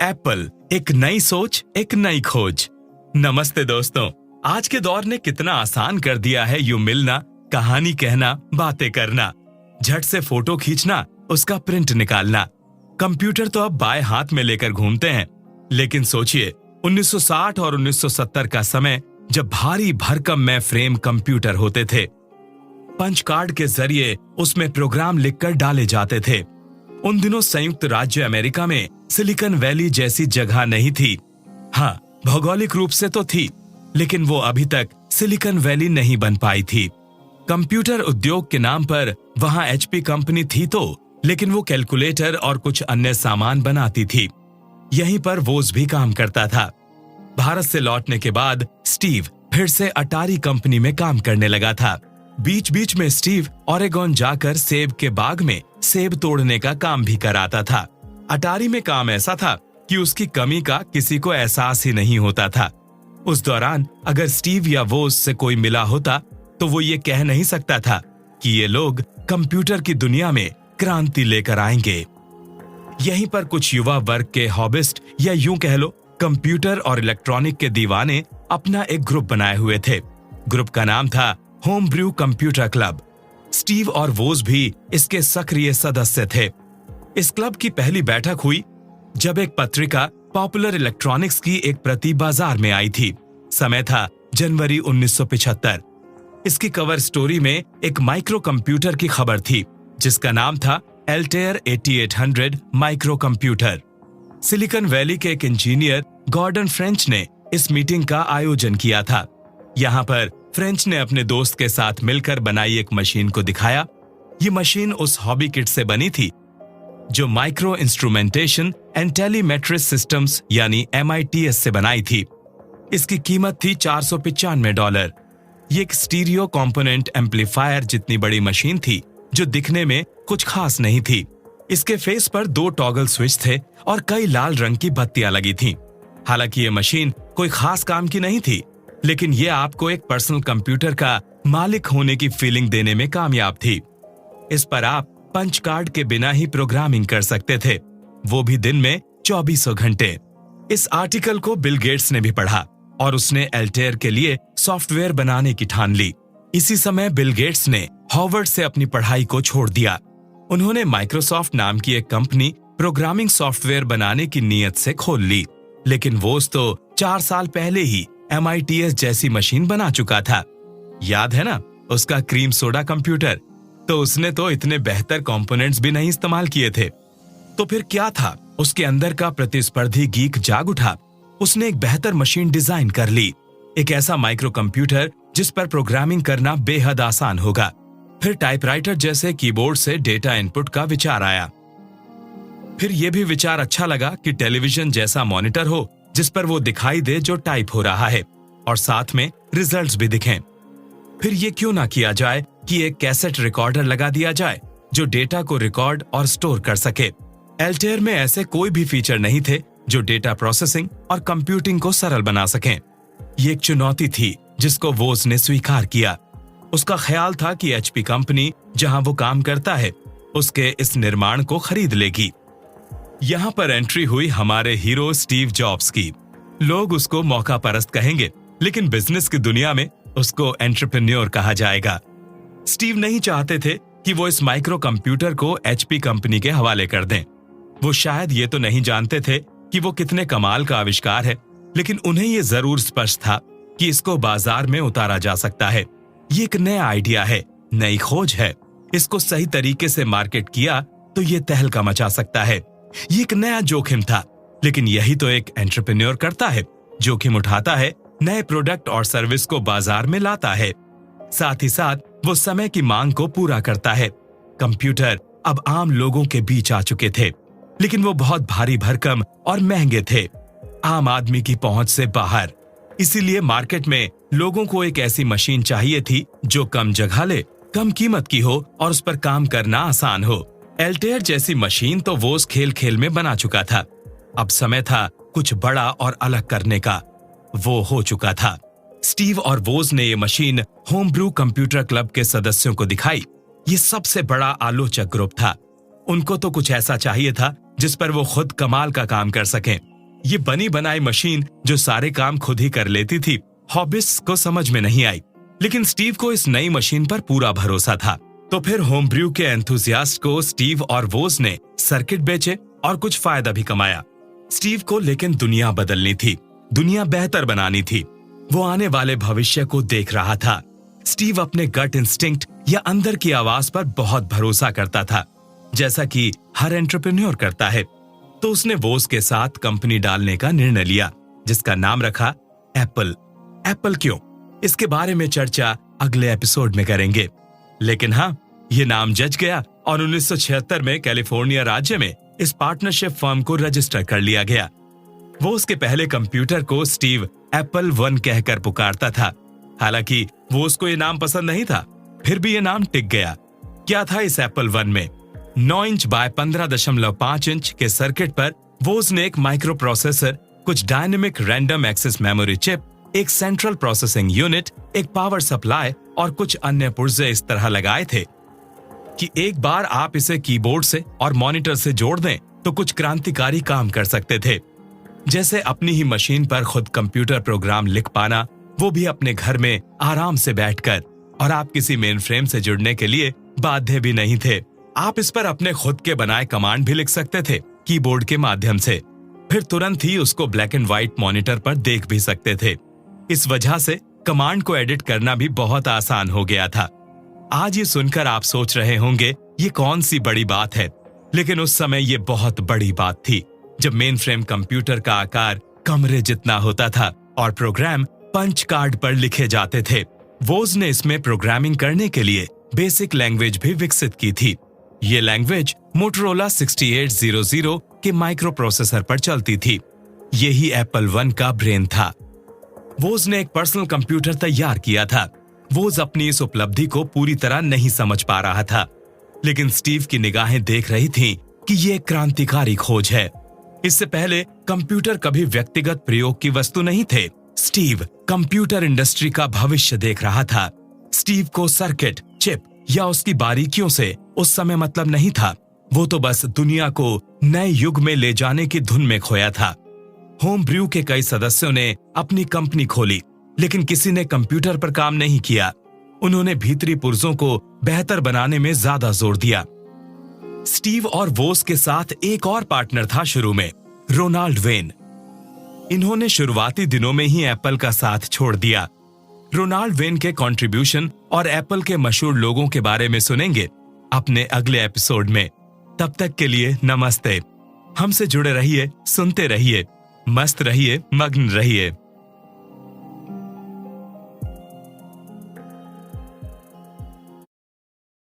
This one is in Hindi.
एप्पल, एक नई सोच, एक नई खोज। नमस्ते दोस्तों, आज के दौर ने कितना आसान कर दिया है यूं मिलना, कहानी कहना, बातें करना, झट से फोटो खींचना, उसका प्रिंट निकालना। कंप्यूटर तो अब बाएं हाथ में लेकर घूमते हैं। लेकिन सोचिए 1960 और 1970 का समय, जब भारी भरकम में फ्रेम कंप्यूटर होते थे। पंच कार्ड के जरिए उसमें प्रोग्राम लिखकर डाले जाते थे। उन दिनों संयुक्त राज्य अमेरिका में सिलिकॉन वैली जैसी जगह नहीं थी। हाँ, भौगोलिक रूप से तो थी, लेकिन वो अभी तक सिलिकॉन वैली नहीं बन पाई थी। कंप्यूटर उद्योग के नाम पर वहां एचपी कंपनी थी तो, लेकिन वो कैलकुलेटर और कुछ अन्य सामान बनाती थी। यहीं पर वोज भी काम करता था। भारत से लौटने के बाद स्टीव फिर से अटारी कंपनी में काम करने लगा था। बीच बीच में स्टीव ओरेगोन जाकर सेब के बाग में सेब तोड़ने का काम भी कराता था। अटारी में काम ऐसा था कि उसकी कमी का किसी को एहसास ही नहीं होता था। उस दौरान अगर स्टीव या वोज से कोई मिला होता तो वो ये कह नहीं सकता था कि ये लोग कंप्यूटर की दुनिया में क्रांति लेकर आएंगे। यहीं पर कुछ युवा वर्ग के हॉबिस्ट या यूं कह लो कंप्यूटर और इलेक्ट्रॉनिक के दीवाने अपना एक ग्रुप बनाए हुए थे। ग्रुप का नाम था home brew computer club. Steve और वोज भी इसके सक्रिय सदस्य थे। इस क्लब की पहली बैठक हुई जब एक पत्रिका पॉपुलर इलेक्ट्रॉनिक्स की एक प्रति बाजार में आई थी। समय था जनवरी 1975। इसकी कवर स्टोरी में एक माइक्रो कंप्यूटर की खबर थी जिसका नाम था एल्टेयर 8800 माइक्रो कंप्यूटर। सिलिकॉन वैली के एक इंजीनियर गॉर्डन फ्रेंच ने इस मीटिंग का आयोजन किया था। यहाँ पर फ्रेंच ने अपने दोस्त के साथ मिलकर बनाई एक मशीन को दिखाया। ये मशीन उस हॉबी किट से बनी थी जो माइक्रो इंस्ट्रूमेंटेशन एंड टेलीमेट्रिस सिस्टम्स यानी MITS से बनाई थी। इसकी कीमत थी $495। ये एक स्टीरियो कंपोनेंट एम्पलीफायर जितनी बड़ी मशीन थी जो दिखने में कुछ खास नहीं थी। इसके फेस पर 2 टॉगल स्विच थे और कई लाल रंग की बत्तियां लगी थीं। हालांकि ये मशीन कोई खास काम की नहीं थी, लेकिन ये आपको एक पर्सनल कंप्यूटर का मालिक होने की फीलिंग देने में कामयाब थी। इस पर आप पंच कार्ड के बिना ही प्रोग्रामिंग कर सकते थे, वो भी दिन में 24 घंटे। इस आर्टिकल को बिल गेट्स ने भी पढ़ा और उसने एल्टेयर के लिए सॉफ्टवेयर बनाने की ठान ली। इसी समय बिल गेट्स ने हार्वर्ड से अपनी पढ़ाई को छोड़ दिया। उन्होंने माइक्रोसॉफ्ट नाम की एक कंपनी प्रोग्रामिंग सॉफ्टवेयर बनाने की नीयत से खोल ली। लेकिन वोज तो 4 साल पहले ही MITS जैसी मशीन बना चुका था। याद है ना उसका क्रीम सोडा कंप्यूटर? तो उसने तो इतने बेहतर कंपोनेंट्स भी नहीं इस्तेमाल किए थे। तो फिर क्या था? उसके अंदर का प्रतिस्पर्धी गीक जाग उठा। उसने एक बेहतर मशीन डिजाइन कर ली, एक ऐसा माइक्रो कंप्यूटर जिस पर प्रोग्रामिंग करना बेहद आसान होगा। फिर टाइपराइटर जैसे कीबोर्ड से डेटा इनपुट का विचार आया। फिर यह भी विचार अच्छा लगा कि टेलीविजन जैसा मॉनिटर हो जिस पर वो दिखाई दे जो टाइप हो रहा है और साथ में रिजल्ट्स भी दिखें। फिर ये क्यों ना किया जाए कि एक कैसेट रिकॉर्डर लगा दिया जाए जो डेटा को रिकॉर्ड और स्टोर कर सके। एल्टेयर में ऐसे कोई भी फीचर नहीं थे जो डेटा प्रोसेसिंग और कंप्यूटिंग को सरल बना सकें। ये एक चुनौती थी जिसको वोज ने स्वीकार किया। उसका ख्याल था कि एचपी कंपनी जहां वो काम करता है उसके इस निर्माण को खरीद लेगी। यहाँ पर एंट्री हुई हमारे हीरो स्टीव जॉब्स की। लोग उसको मौका परस्त कहेंगे, लेकिन बिजनेस की दुनिया में उसको एंटरप्रेन्योर कहा जाएगा। स्टीव नहीं चाहते थे कि वो इस माइक्रो कंप्यूटर को एचपी कंपनी के हवाले कर दें। वो शायद ये तो नहीं जानते थे कि वो कितने कमाल का आविष्कार है, लेकिन उन्हें ये जरूर स्पष्ट था कि इसको बाजार में उतारा जा सकता है। ये एक नया आइडिया है, नई खोज है। इसको सही तरीके से मार्केट किया तो ये तहलका मचा सकता है। ये एक नया जोखिम था, लेकिन यही तो एक एंटरप्रेन्योर करता है, जोखिम उठाता है, नए प्रोडक्ट और सर्विस को बाजार में लाता है, साथ ही साथ वो समय की मांग को पूरा करता है। कंप्यूटर अब आम लोगों के बीच आ चुके थे, लेकिन वो बहुत भारी भरकम और महंगे थे, आम आदमी की पहुंच से बाहर। इसीलिए मार्केट में लोगों को एक ऐसी मशीन चाहिए थी जो कम जगह ले, कम कीमत की हो और उस पर काम करना आसान हो। एल्टेयर जैसी मशीन तो वोज खेल खेल में बना चुका था। अब समय था कुछ बड़ा और अलग करने का। वो हो चुका था। स्टीव और वोज ने ये machine home brew computer club के सदस्यों को दिखाई। ये सबसे बड़ा आलोचक ग्रुप था। उनको तो कुछ ऐसा चाहिए था जिस पर वो खुद कमाल का काम कर सकें। ये बनी बनाई मशीन जो सारे काम खुद ही कर लेती थी, हॉबिस्ट को समझ में नहीं आई। लेकिन स्टीव को इस नई मशीन पर पूरा भरोसा था। तो फिर होम ब्रू के एंथुसियास्ट को स्टीव और वोज ने सर्किट बेचे और कुछ फायदा भी कमाया। स्टीव को लेकिन दुनिया बदलनी थी, दुनिया बेहतर बनानी थी। वो आने वाले भविष्य को देख रहा था। स्टीव अपने गट इंस्टिंक्ट या अंदर की आवाज पर बहुत भरोसा करता था, जैसा कि हर एंटरप्रेन्योर करता है। तो उसने वोज के साथ कंपनी डालने का निर्णय लिया, जिसका नाम रखा एप्पल। एप्पल क्यों, इसके बारे में चर्चा अगले एपिसोड में करेंगे। लेकिन हाँ, ये नाम जच गया और 1976 में कैलिफोर्निया राज्य में इस पार्टनरशिप फर्म को रजिस्टर कर लिया गया। वो उसके पहले कंप्यूटर को स्टीव एप्पल 1 कहकर पुकारता था। हालांकि वो उसको ये नाम पसंद नहीं था, फिर भी ये नाम टिक गया। क्या था इस एप्पल 1 में? 9 इंच बाय 15.5 इंच के सर्किट पर वोज ने एक माइक्रो प्रोसेसर, कुछ dynamic random access memory chip, एक सेंट्रल प्रोसेसिंग यूनिट, एक पावर सप्लाई और कुछ अन्य पुर्जे इस तरह लगाए थे कि एक बार आप इसे कीबोर्ड से और मॉनिटर से जोड़ दें तो कुछ क्रांतिकारी काम कर सकते थे, जैसे अपनी ही मशीन पर खुद कंप्यूटर प्रोग्राम लिख पाना, वो भी अपने घर में आराम से बैठकर। और आप किसी मेन फ्रेम से जुड़ने के लिए बाध्य भी नहीं थे। आप इस पर अपने खुद के बनाए कमांड भी लिख सकते थे कीबोर्ड के माध्यम से, फिर तुरंत ही उसको ब्लैक एंड व्हाइट मॉनिटर पर देख भी सकते थे। इस वजह से कमांड को एडिट करना भी बहुत आसान हो गया था। आज ये सुनकर आप सोच रहे होंगे ये कौन सी बड़ी बात है, लेकिन उस समय ये बहुत बड़ी बात थी, जब मेन फ्रेम कंप्यूटर का आकार कमरे जितना होता था और प्रोग्राम पंच कार्ड पर लिखे जाते थे। वोज ने इसमें प्रोग्रामिंग करने के लिए बेसिक लैंग्वेज भी विकसित की थी। ये लैंग्वेज मोटोरोला 6800 के माइक्रो प्रोसेसर पर चलती थी। यही एप्पल 1 का ब्रेन था। वोज ने एक पर्सनल कंप्यूटर तैयार किया था। वोज अपनी इस उपलब्धि को पूरी तरह नहीं समझ पा रहा था, लेकिन स्टीव की निगाहें देख रही थीं कि ये एक क्रांतिकारी खोज है। इससे पहले कंप्यूटर कभी व्यक्तिगत प्रयोग की वस्तु नहीं थे। स्टीव कंप्यूटर इंडस्ट्री का भविष्य देख रहा था। स्टीव को सर्किट, चिप या उसकी बारीकियों से उस समय मतलब नहीं था। वो तो बस दुनिया को नए युग में ले जाने की धुन में खोया था। होम ब्रू के कई सदस्यों ने अपनी कंपनी खोली, लेकिन किसी ने कंप्यूटर पर काम नहीं किया। उन्होंने भीतरी पुर्जों को बेहतर बनाने में ज्यादा जोर दिया। स्टीव और वोज के साथ एक और पार्टनर था शुरू में, रोनाल्ड वेन। इन्होंने शुरुआती दिनों में ही एप्पल का साथ छोड़ दिया। रोनाल्ड वेन के कंट्रीब्यूशन और एप्पल के मशहूर लोगों के बारे में सुनेंगे अपने अगले एपिसोड में। तब तक के लिए नमस्ते। हमसे जुड़े रहिए, सुनते रहिए, मस्त रहिए, मग्न रहिए।